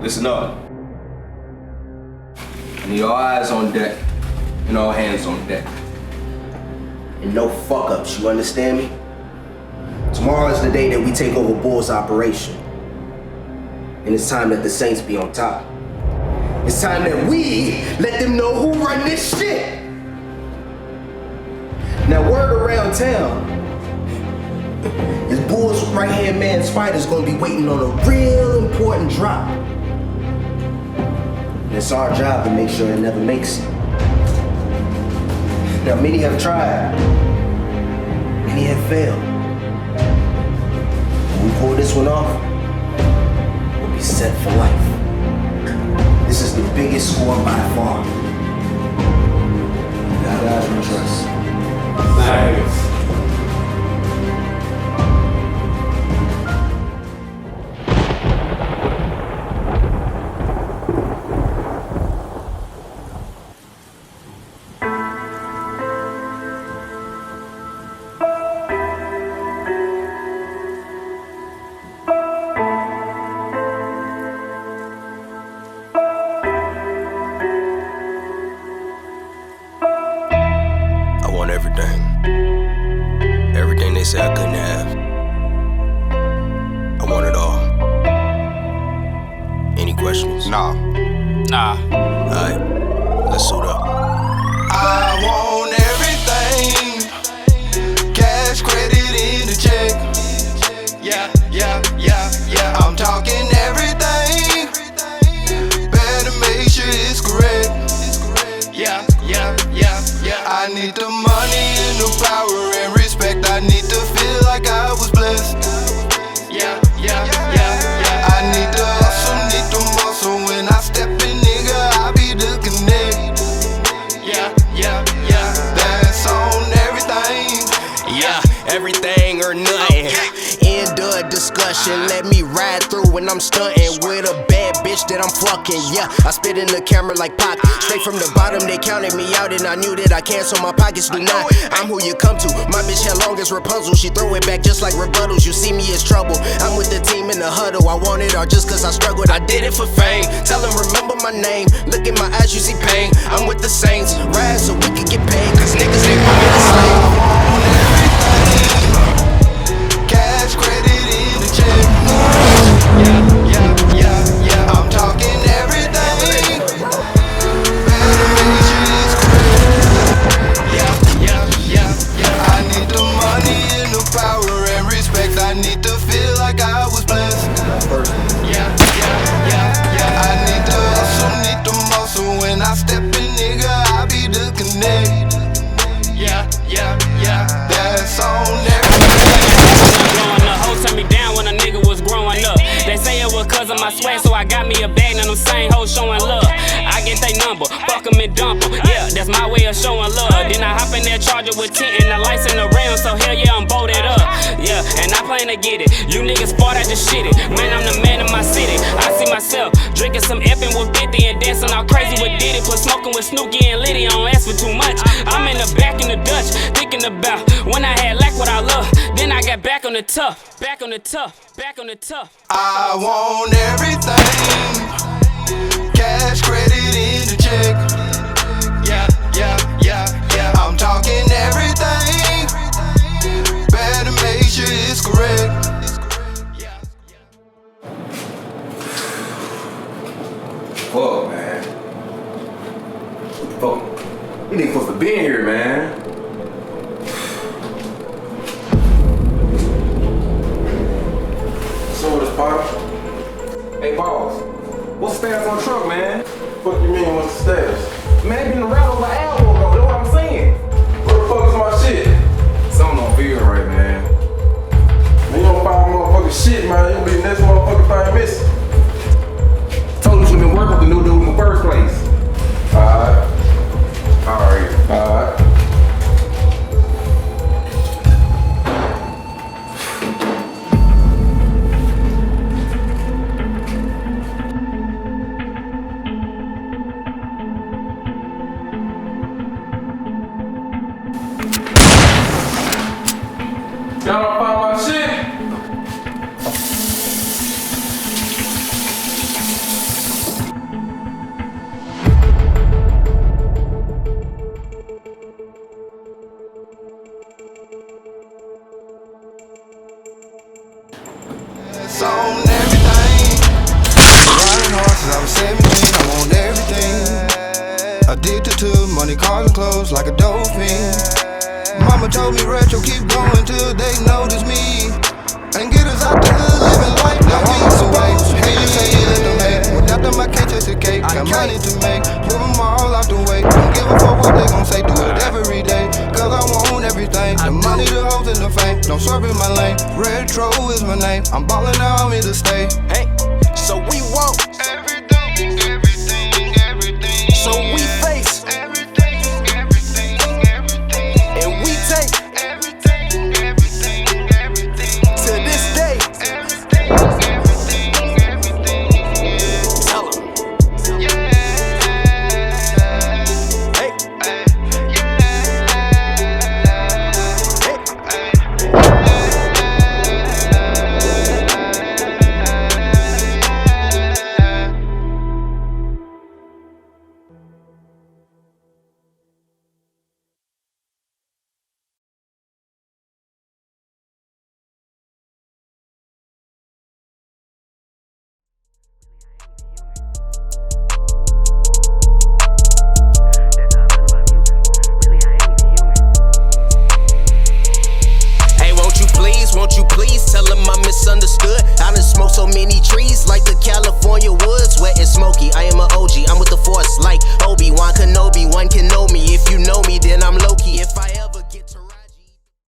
Listen up. I need all eyes on deck and all hands on deck. And no fuck-ups, you understand me? Tomorrow is the day that we take over Bull's operation. And it's time that the Saints be on top. It's time that we let them know who run this shit. Now word around town is Bull's right-hand man Spider's gonna be waiting on a real important drop. And it's our job to make sure it never makes it. Now many have tried, many have failed. When we pull this one off, we'll be set for life. This is the biggest score by far. God we trust. Nice. Everything they say I couldn't have. I want it all. Any questions? Nah. Alright, let's suit up. I want everything. Cash, credit, in the check. Yeah. I'm talking everything. Better make sure it's correct. Yeah. I need the money and the power and respect. I need to feel like I was blessed. Yeah. I need the hustle, need the muscle. When I step in, nigga, I be the connect. Yeah. That's on everything. Yeah, everything or nothing. End of discussion. Let me ride through when I'm stunting with a bad bitch that I'm fucking. Yeah, I spit in the camera like Pugh. Straight from the bottom, they counted me out, and I knew that I can't, so my pockets do not. I'm who you come to. My bitch had long as Rapunzel. She throw it back just like rebuttals. You see me as trouble. I'm with the team in the huddle. I want it all just cause I struggled. I did it for fame. Tell them remember my name. Look in my eyes, you see pain. I'm with the Saints. Rise so we can get paid. Cause niggas they want me to slave. Cash, credit, in the check. Yeah. I'm talking everything. Better make sure it's correct. Yeah. I need the money and the power and respect. I need to feel like I was blessed. Yeah. I need the hustle, need the muscle. When I step in, nigga, I be the connect. Yeah. That's on everything. Growing up, hoes turned me down when a nigga was growing up. They say it was cause of my swag, so I got me a bag. Now them same hoes showing love. I get they number, fuck them and dump them. Yeah, that's my way of showing love. Then I hop in that charger with tent and the lights in the rim, so hell yeah, I'm bolted up. Yeah, and I plan to get it. You niggas fought, I just shit it. Man, I'm the man in my city. I see myself drinking some Eppin' with 50 and dancing all crazy with Diddy. Put smoking with Snooki and Liddy, I don't ask for too much. I'm in the back in the Dutch, thinking about when I had lack what I love. Then I got back on the tough, back on the tough. I want everything. Cash, credit, in the check. Yeah. I'm talking everything. Better make sure it's correct. Fuck, man. Fuck. You niggas supposed to be in here, man. So this Potter. Hey, boss. What's the status on the truck, man? Fuck you mean, what's the status? Man, been around over an hour ago. That's what I'm saying. Where the fuck is my shit? Something don't feel right, man. Man, you don't find motherfucking shit, man. You'll be the next motherfucking thing missing. Told you shouldn't work with the new dude in the first place. Alright. Y'all don't find my shit? 17, I want everything. Addicted to money, cars, and clothes like a dolphin. Mama told me retro, keep going till they notice me. And get us out the hood, living life now weeks away. Hey, you say you let them hate. Without them I can't taste the cake. Got money to make, move them all out the way. Don't give a fuck what they gon' say, do it every day. Cause I want everything, the money, the hoes, and the fame. Don't swerve in my lane, retro is my name. I'm ballin' now, I'm here to stay. Hey, so we won't